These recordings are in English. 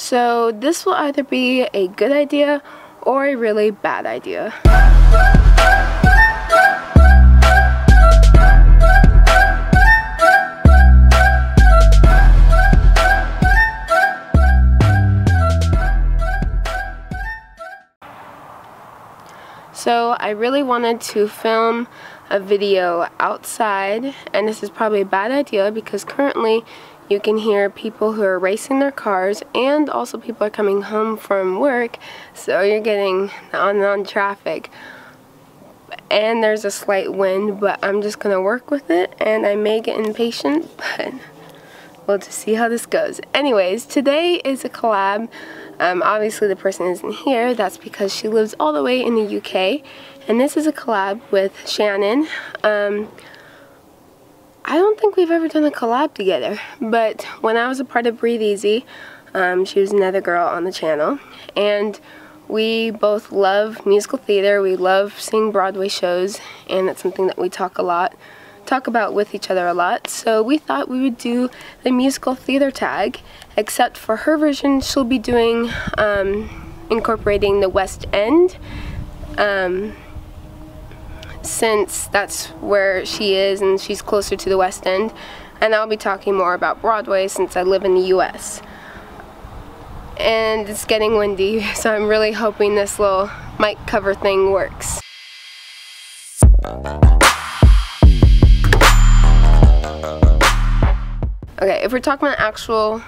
So this will either be a good idea or a really bad idea. So I really wanted to film a video outside, and this is probably a bad idea because currently you can hear people who are racing their cars, and also people are coming home from work, so you're getting on traffic. And there's a slight wind, but I'm just gonna work with it, and I may get impatient, but we'll just see how this goes. Anyways, today is a collab. Obviously the person isn't here. That's because she lives all the way in the UK, and this is a collab with Shannon. I don't think we've ever done a collab together, but when I was a part of Breathe Easy, she was another girl on the channel, and we both love musical theater. We love seeing Broadway shows, and it's something that we talk about with each other a lot. So we thought we would do the musical theater tag, except for her version she'll be doing incorporating the West End, since that's where she is and she's closer to the West End, and I'll be talking more about Broadway since I live in the US. And it's getting windy, so I'm really hoping this little mic cover thing works. Okay, if we're talking about actual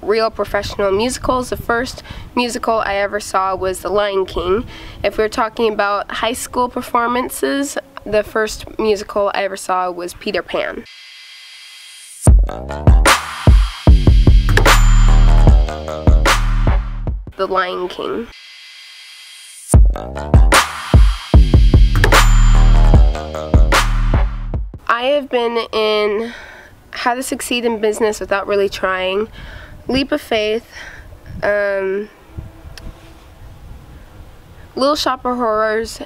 real professional musicals, the first musical I ever saw was The Lion King. If we're talking about high school performances, the first musical I ever saw was Peter Pan. The Lion King. I have been in How to Succeed in Business Without Really Trying, Leap of Faith, Little Shop of Horrors,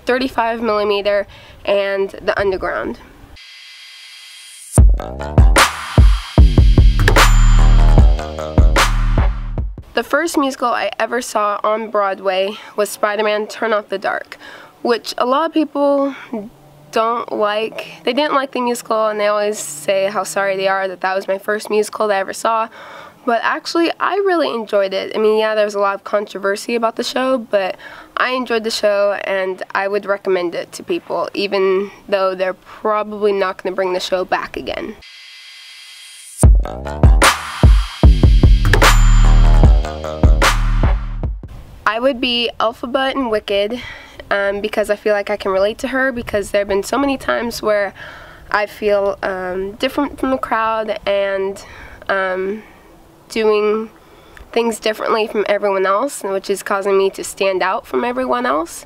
35mm, and The Underground. The first musical I ever saw on Broadway was Spider-Man Turn Off the Dark, which a lot of people don't like. They didn't like the musical, and they always say how sorry they are that that was my first musical that I ever saw. But actually, I really enjoyed it. I mean, yeah, there was a lot of controversy about the show, but I enjoyed the show, and I would recommend it to people, even though they're probably not going to bring the show back again. I would be Elphaba in Wicked, because I feel like I can relate to her, because there have been so many times where I feel different from the crowd and doing things differently from everyone else, which is causing me to stand out from everyone else.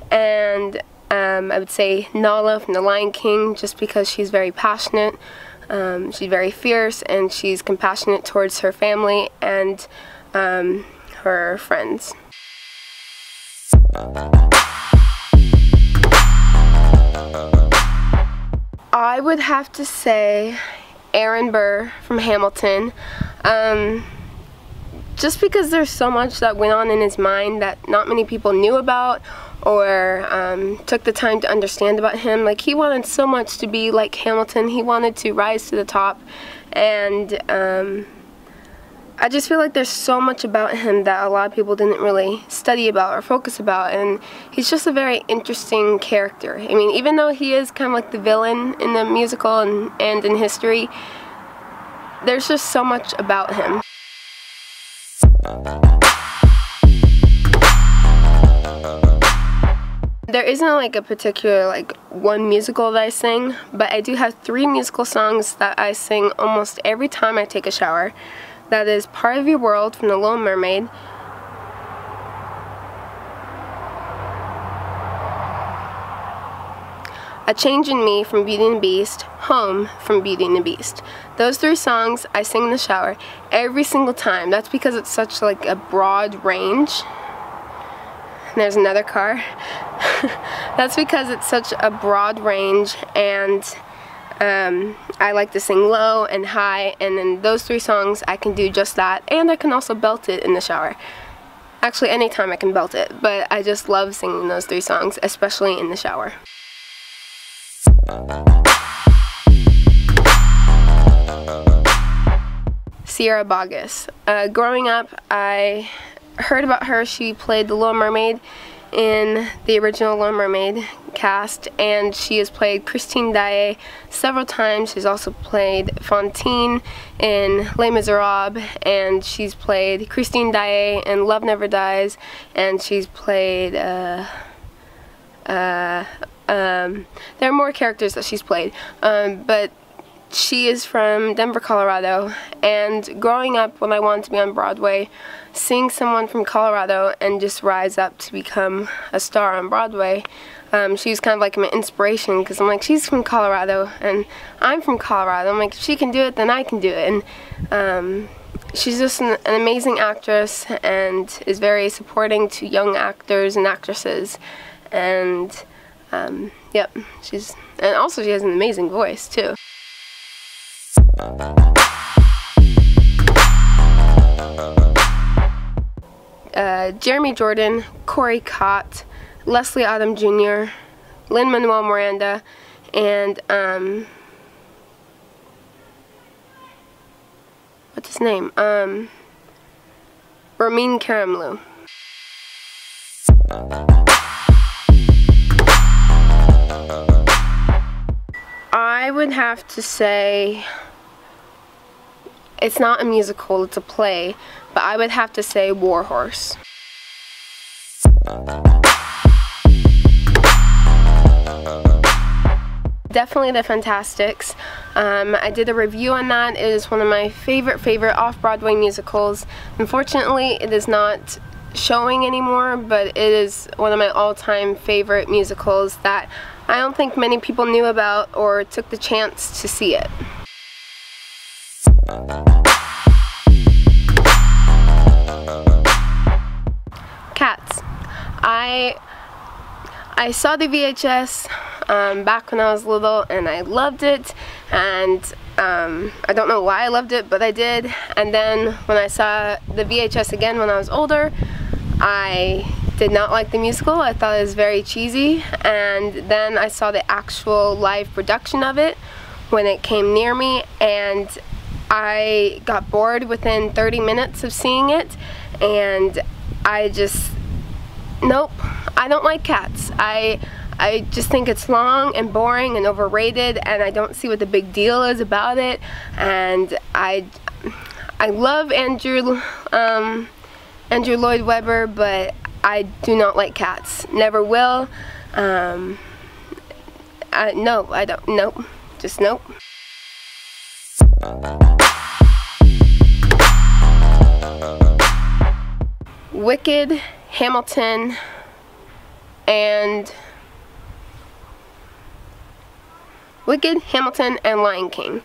And I would say Nala from The Lion King, just because she's very passionate, she's very fierce, and she's compassionate towards her family and her friends. I would have to say Aaron Burr from Hamilton, just because there's so much that went on in his mind that not many people knew about or took the time to understand about him. Like, he wanted so much to be like Hamilton. He wanted to rise to the top, and I just feel like there's so much about him that a lot of people didn't really study about or focus about, and he's just a very interesting character. I mean, even though he is kind of like the villain in the musical and in history, there's just so much about him. There isn't like a particular like one musical that I sing, but I do have 3 musical songs that I sing almost every time I take a shower. That is Part of Your World from The Little Mermaid, A Change in Me from Beauty and the Beast, Home from Beauty and the Beast. Those 3 songs I sing in the shower every single time. That's because it's such like a broad range. And there's another car. That's because it's such a broad range, and I like to sing low and high, and in those 3 songs I can do just that, and I can also belt it in the shower. Actually, anytime I can belt it, but I just love singing those 3 songs, especially in the shower. Sierra Boggess. Growing up, I heard about her. She played the Little Mermaid in the original Little Mermaid cast, and she has played Christine Daae several times. She's also played Fantine in Les Miserables, and she's played Christine Daae in Love Never Dies, and she's played there are more characters that she's played, but she is from Denver, Colorado, and growing up when I wanted to be on Broadway, seeing someone from Colorado and just rise up to become a star on Broadway, she was kind of like my inspiration, because I'm like, she's from Colorado and I'm from Colorado. I'm like, if she can do it, then I can do it. And she's just an amazing actress and is very supporting to young actors and actresses, and yep, and also she has an amazing voice too. Jeremy Jordan, Corey Cott, Leslie Odom Jr., Lin-Manuel Miranda, and what's his name? Ramin Karimloo. I would have to say, it's not a musical, it's a play, but I would have to say War Horse. Definitely The Fantastics. I did a review on that. It is one of my favorite off-Broadway musicals. Unfortunately, it is not showing anymore, but it is one of my all-time favorite musicals that I don't think many people knew about or took the chance to see it. Cats. I saw the VHS back when I was little, and I loved it, and I don't know why I loved it, but I did. And then when I saw the VHS again when I was older, I did not like the musical. I thought it was very cheesy, and then I saw the actual live production of it when it came near me, and I got bored within 30 minutes of seeing it, and I just, nope, I don't like Cats. I just think it's long and boring and overrated, and I don't see what the big deal is about it. And I love Andrew Lloyd Webber, but I do not like Cats. Never will. No, I don't. Nope. Just nope. Wicked, Hamilton, and Lion King.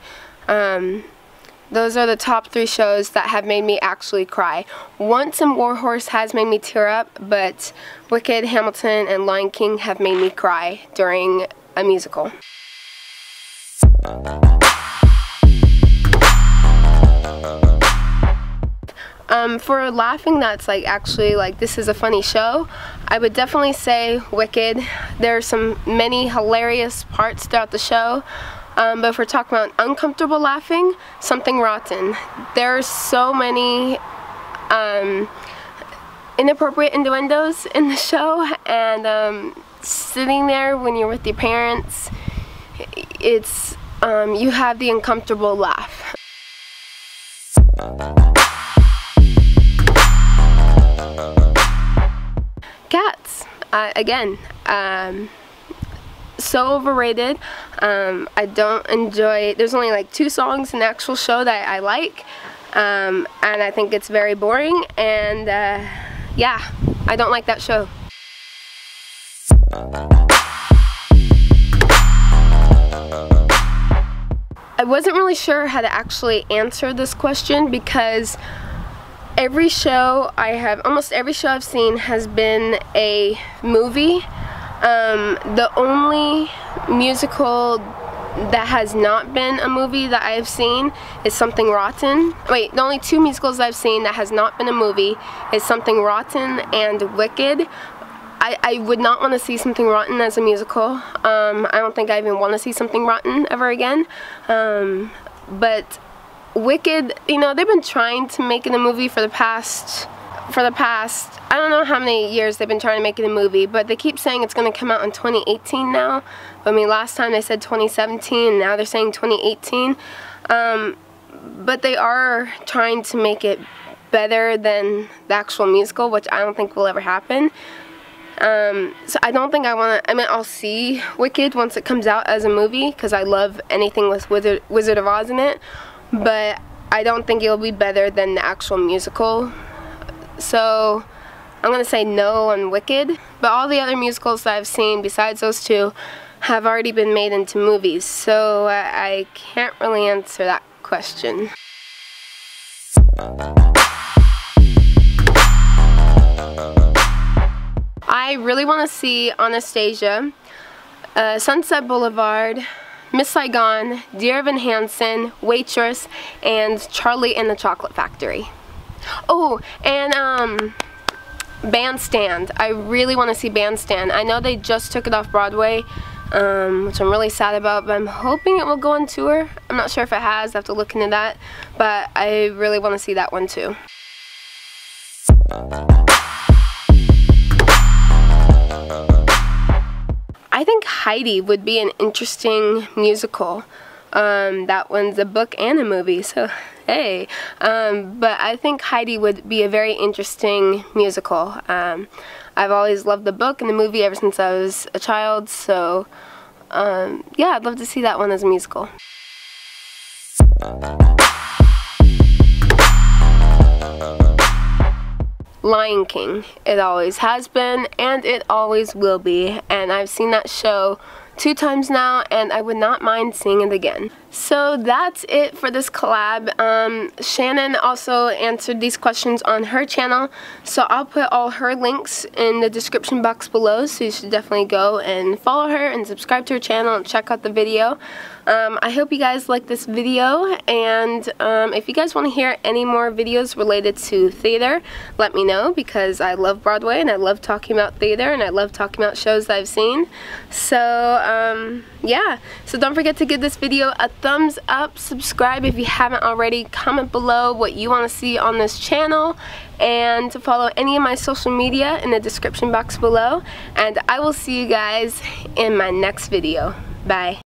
Those are the top 3 shows that have made me actually cry. Once and War Horse has made me tear up, but Wicked, Hamilton, and Lion King have made me cry during a musical. For laughing that's like actually like this is a funny show, I would definitely say Wicked. There are many hilarious parts throughout the show, but if we're talking about uncomfortable laughing, Something Rotten. There are so many inappropriate innuendos in the show, and sitting there when you're with your parents, it's you have the uncomfortable laugh. Cats, again, so overrated. I don't enjoy, there's only like 2 songs in the actual show that I like, and I think it's very boring, and yeah, I don't like that show. I wasn't really sure how to actually answer this question, because every show almost every show I've seen has been a movie. The only musical that has not been a movie that I've seen is Something Rotten. Wait, the only 2 musicals I've seen that has not been a movie is Something Rotten and Wicked. I would not want to see Something Rotten as a musical. I don't think I even want to see Something Rotten ever again. But Wicked, you know, they've been trying to make it a movie for the past, I don't know how many years they've been trying to make it a movie, but they keep saying it's going to come out in 2018 now. I mean, last time they said 2017, and now they're saying 2018. But they are trying to make it better than the actual musical, which I don't think will ever happen. So I don't think I want to, I mean, I'll see Wicked once it comes out as a movie, because I love anything with Wizard of Oz in it, but I don't think it'll be better than the actual musical. So I'm going to say no on Wicked, but all the other musicals that I've seen besides those 2 have already been made into movies, so I can't really answer that question. I really want to see Anastasia, Sunset Boulevard, Miss Saigon, Dear Evan Hansen, Waitress, and Charlie and the Chocolate Factory. Oh, and Bandstand. I really want to see Bandstand. I know they just took it off Broadway, which I'm really sad about, but I'm hoping it will go on tour. I'm not sure if it has. I have to look into that, but I really want to see that one too. I think Heidi would be an interesting musical. That one's a book and a movie, so hey. But I think Heidi would be a very interesting musical. I've always loved the book and the movie ever since I was a child, so yeah, I'd love to see that one as a musical. Lion King. It always has been, and it always will be, and I've seen that show 2 times now, and I would not mind seeing it again. So that's it for this collab. Shannon also answered these questions on her channel, so I'll put all her links in the description box below, so you should definitely go and follow her and subscribe to her channel and check out the video. I hope you guys like this video, and if you guys want to hear any more videos related to theater, let me know, because I love Broadway and I love talking about theater and I love talking about shows that I've seen. So yeah, so don't forget to give this video a thumbs up, subscribe if you haven't already, comment below what you want to see on this channel, and to follow any of my social media in the description box below, and I will see you guys in my next video. Bye.